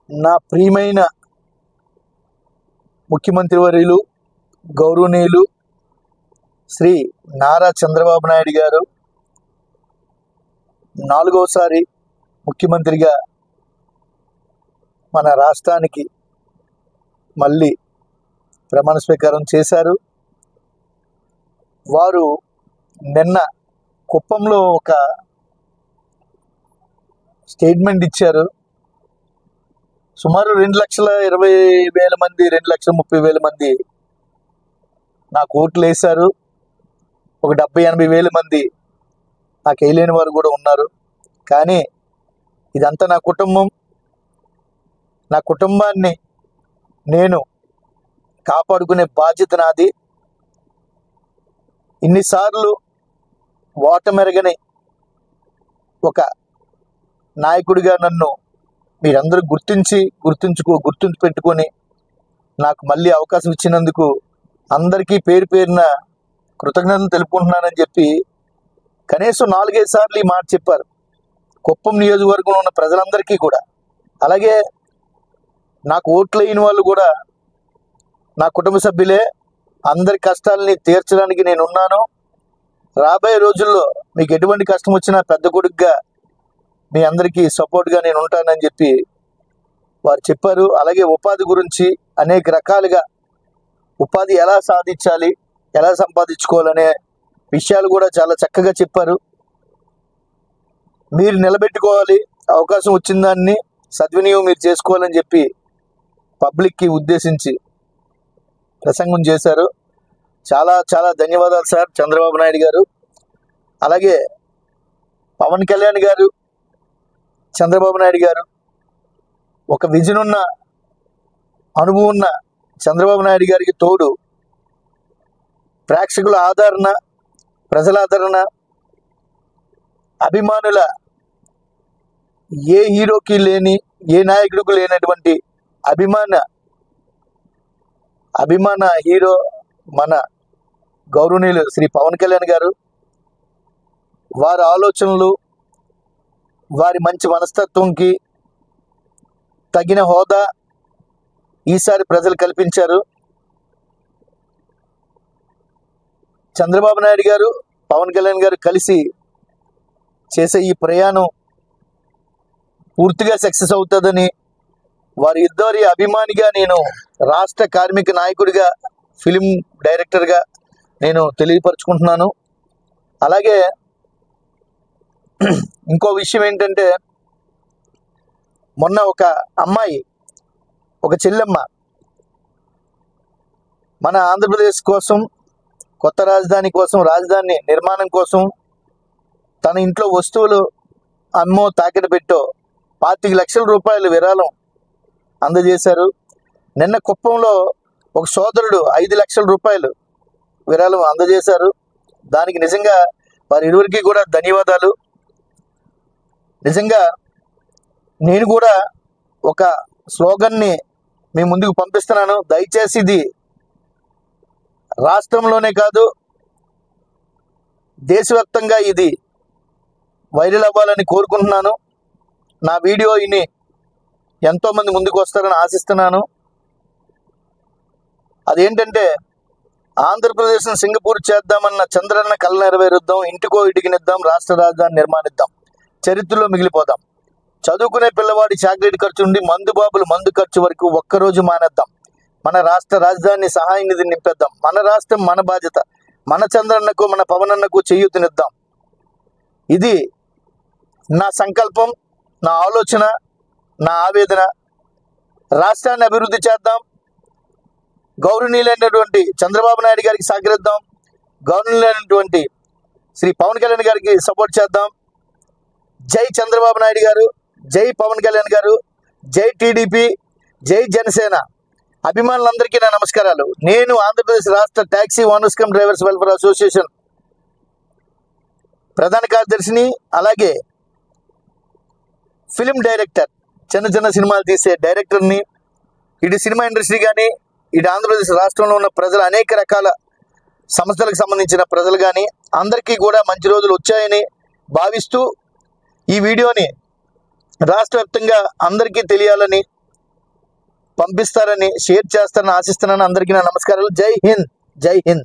నా ప్రియమైన ముఖ్యమంత్రి వర్యులు గౌరవనీయులు శ్రీ నారా చంద్రబాబు నాయుడు గారు 4వసారి ముఖ్యమంత్రిగా మన రాష్ట్రానికి మళ్ళీ ప్రమాణ స్వీకారం చేశారు. వారు నిన్న కుప్పంలో ఒక స్టేట్మెంట్ ఇచ్చారు. సుమారు 2,20,000 మంది 2,30,000 మంది నాకు ఓట్లు వేశారు. ఒక 70,000-80,000 మంది నాకు వేయలేని వారు కూడా ఉన్నారు. కానీ ఇదంతా నా కుటుంబం. నా కుటుంబాన్ని నేను కాపాడుకునే బాధ్యత నాది. ఇన్నిసార్లు ఓటమెరగని ఒక నాయకుడిగా నన్ను మీరందరూ గుర్తుంచు పెట్టుకొని నాకు మళ్ళీ అవకాశం ఇచ్చినందుకు అందరికీ పేరు పేరున కృతజ్ఞతలు తెలుపుకుంటున్నానని చెప్పి కనీసం 4-5 సార్లు ఈ మాట చెప్పారు కుప్పం నియోజకవర్గంలో ఉన్న ప్రజలందరికీ కూడా. అలాగే నాకు ఓట్లు వేయని వాళ్ళు కూడా నా కుటుంబ సభ్యులే. అందరి కష్టాలని తీర్చడానికి నేను ఉన్నాను. రాబోయే రోజుల్లో మీకు ఎటువంటి కష్టం వచ్చినా పెద్ద కొడుకుగా మీ అందరికీ సపోర్ట్గా నేను ఉంటానని చెప్పి వారు చెప్పారు. అలాగే ఉపాధి గురించి అనేక రకాలుగా ఉపాధి ఎలా సాధించాలి, ఎలా సంపాదించుకోవాలనే విషయాలు కూడా చాలా చక్కగా చెప్పారు. మీరు నిలబెట్టుకోవాలి, అవకాశం వచ్చిన దాన్ని సద్వినియోగం మీరు చేసుకోవాలని చెప్పి పబ్లిక్కి ఉద్దేశించి ప్రసంగం చేశారు. చాలా చాలా ధన్యవాదాలు సార్ చంద్రబాబు నాయుడు గారు. అలాగే పవన్ కళ్యాణ్ గారు, చంద్రబాబు నాయుడు గారు ఒక విజన్ ఉన్న అనుభవం ఉన్న చంద్రబాబు నాయుడు గారికి తోడు ప్రేక్షకుల ఆదరణ, ప్రజల ఆదరణ, అభిమానుల ఏ హీరోకి లేని, ఏ నాయకుడికి లేనటువంటి అభిమాన హీరో మన గౌరవనీయులు శ్రీ పవన్ కళ్యాణ్ గారు. వారి ఆలోచనలు, వారి మంచి మనస్తత్వంకి తగిన హోదా ఈసారి ప్రజలు కల్పించారు. చంద్రబాబు నాయుడు గారు, పవన్ కళ్యాణ్ గారు కలిసి చేసే ఈ ప్రయాణం పూర్తిగా సక్సెస్ అవుతుందని వారి ఇద్దరి అభిమానిగా, నేను రాష్ట్ర కార్మిక నాయకుడిగా, ఫిలిం డైరెక్టర్గా నేను తెలియపరుచుకుంటున్నాను. అలాగే ఇంకో విషయం ఏంటంటే, మొన్న ఒక అమ్మాయి, ఒక చెల్లెమ్మ మన ఆంధ్రప్రదేశ్ కోసం, కొత్త రాజధాని కోసం, రాజధాని నిర్మాణం కోసం తన ఇంట్లో వస్తువులు అమ్మో తాకట్టు పెట్టో 25 లక్షల రూపాయలు విరాళం అందజేశారు. నిన్న కుప్పంలో ఒక సోదరుడు 5 లక్షల రూపాయలు విరాళం అందజేశారు. దానికి నిజంగా వారి ఇరువురికి కూడా ధన్యవాదాలు. నిజంగా నేను కూడా ఒక స్లోగన్ని మీ ముందుకు పంపిస్తున్నాను. దయచేసి ఇది రాష్ట్రంలోనే కాదు, దేశవ్యాప్తంగా ఇది వైరల్ అవ్వాలని కోరుకుంటున్నాను. నా వీడియో విని ఎంతోమంది ముందుకు వస్తారని ఆశిస్తున్నాను. అదేంటంటే, ఆంధ్రప్రదేశ్ను సింగపూర్ చేద్దామన్న చంద్రన్న కళ నెరవేరుద్దాం, ఇంటికో ఇటుకినిద్దాం, రాష్ట్ర రాజధాని నిర్మాణిద్దాం, చరిత్రలో మిగిలిపోదాం. చదువుకునే పిల్లవాడి చాక్లెట్ ఖర్చు నుండి మందు బాబులు మందు ఖర్చు వరకు ఒక్కరోజు మానేద్దాం. మన రాష్ట్ర రాజధాని సహాయ నిధి నింపేద్దాం. మన రాష్ట్రం మన బాధ్యత. మన చంద్రన్నకు, మన పవనన్నకు చేయూతనిద్దాం. ఇది నా సంకల్పం, నా ఆలోచన, నా ఆవేదన. రాష్ట్రాన్ని అభివృద్ధి చేద్దాం. గౌరవనీయులైనటువంటి చంద్రబాబు నాయుడు గారికి సహకరిద్దాం. గౌరవనీయులైనటువంటి శ్రీ పవన్ కళ్యాణ్ గారికి సపోర్ట్ చేద్దాం. జై చంద్రబాబు నాయుడు గారు, జై పవన్ కళ్యాణ్ గారు, జై టీడీపీ, జై జనసేన. అభిమానులందరికీ నా నమస్కారాలు. నేను ఆంధ్రప్రదేశ్ రాష్ట్ర taxi owners come drivers welfare association ప్రధాన కార్యదర్శిని. అలాగే ఫిలిం డైరెక్టర్, చిన్న సినిమాలు తీసే డైరెక్టర్ని. ఇటు సినిమా ఇండస్ట్రీ కానీ, ఇటు ఆంధ్రప్రదేశ్ రాష్ట్రంలో ఉన్న ప్రజలు, అనేక రకాల సంస్థలకు సంబంధించిన ప్రజలు కానీ అందరికీ కూడా మంచి రోజులు వచ్చాయని భావిస్తూ ఈ వీడియోని రాష్ట్ర వ్యాప్తంగా అందరికీ తెలియాలని, పంపిస్తారని, షేర్ చేస్తారని ఆశిస్తున్నాను. అందరికీ నా నమస్కారాలు. జై హింద్, జై హింద్.